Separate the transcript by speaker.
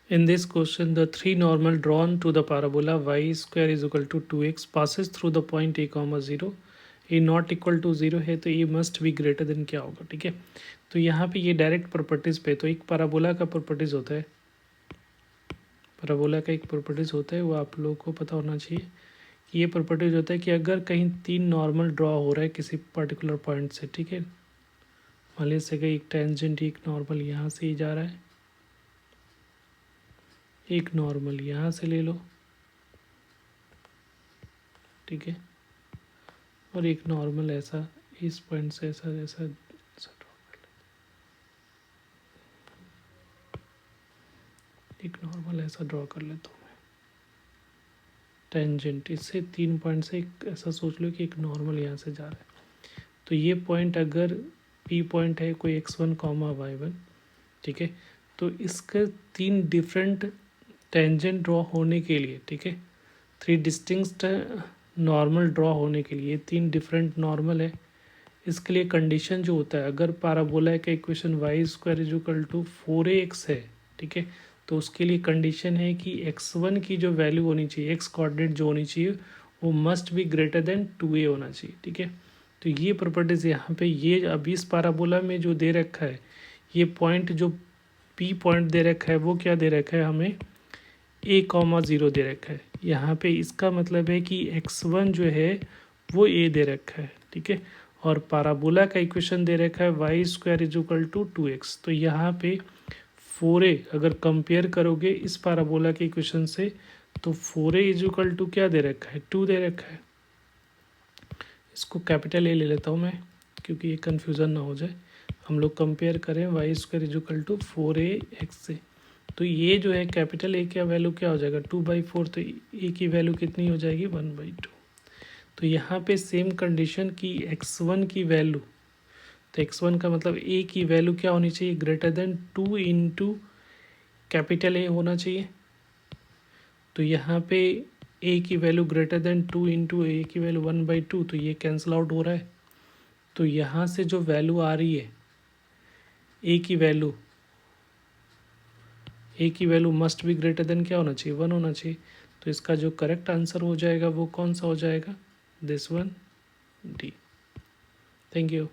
Speaker 1: In this question, the three normal drawn to the parabola y square is equal to 2x passes through the point a comma 0. A not equal to 0 है तो ये must be greater than क्या होगा, ठीक है। तो यहाँ पे ये डायरेक्ट प्रॉपर्टीज़ पे, तो एक पैराबोला का प्रॉपर्टीज़ होता है, पैराबोला का एक प्रॉपर्टीज़ होता है वो आप लोगों को पता होना चाहिए। ये प्रॉपर्टीज़ होता है कि अगर कहीं तीन नॉर्मल ड्रॉ हो रहा है किसी पर्टिकुलर पॉइंट से, ठीक है, मान लीजिए कि एक टेंजेंट एक नॉर्मल यहाँ से ही जा रहा है, एक नॉर्मल यहाँ से ले लो, ठीक है, और एक नॉर्मल ऐसा इस पॉइंट से ऐसा ऐसा ऐसा ड्रॉ कर ले, एक नॉर्मल ऐसा ड्रॉ कर लेता हूँ मैं, टेंजेंट इससे तीन पॉइंट से एक ऐसा सोच लो कि एक नॉर्मल यहाँ से जा रहा है। तो ये पॉइंट अगर पी पॉइंट है कोई x1 कॉमा y1, ठीक है, तो इसके तीन डिफरेंट टेंजेंट ड्रॉ होने के लिए, ठीक है, थ्री डिस्टिंक्ट नॉर्मल ड्रॉ होने के लिए तीन डिफरेंट नॉर्मल है। इसके लिए कंडीशन जो होता है, अगर पैराबोला का equation y square is equal to 4ax है, ठीक है, तो उसके लिए कंडीशन है कि x1 की जो वैल्यू होनी चाहिए, एक्स कोऑर्डिनेट जो होनी चाहिए वो must be greater than 2a होना चाहिए, ठीक है। तो ये प्रॉपर्टीज़ यहाँ पे, ये अभी इस पैराबोला में जो दे रखा है, ये पॉइंट जो p पॉइंट दे रखा है वो क्या दे रखा है हमें, a कॉमा 0 दे रखा है यहाँ पे। इसका मतलब है कि x1 जो है वो a दे रखा है, ठीक है, और पैराबोला का इक्वेशन दे रखा है y square is equal to 2x। तो यहाँ पे 4a अगर कंपेयर करोगे इस पैराबोला के इक्वेशन से, तो 4a इज इक्वल टू क्या दे रखा है, 2 दे रखा है। इसको कैपिटल ए ले लेता हूँ मैं क्योंकि ये कन्फ्यूज़न ना हो जाए। हम लोग कंपेयर करें y square is equal to 4ax से, तो ये जो है कैपिटल ए का वैल्यू क्या हो जाएगा 2/4, तो ए की वैल्यू कितनी हो जाएगी 1/2। तो यहाँ पे सेम कंडीशन की x1 की वैल्यू, तो x1 का मतलब ए की वैल्यू क्या होनी चाहिए, greater than 2 into capital A होना चाहिए। तो यहाँ पे ए की वैल्यू ग्रेटर देन 2 इंटू ए की वैल्यू 1/2, तो ये कैंसिल आउट हो रहा है। तो यहाँ से जो वैल्यू आ रही है ए की वैल्यू, ए की value must be greater than क्या होना चाहिए, 1 होना चाहिए। तो इसका जो करेक्ट आंसर हो जाएगा वो कौन सा हो जाएगा, this one, D. Thank you.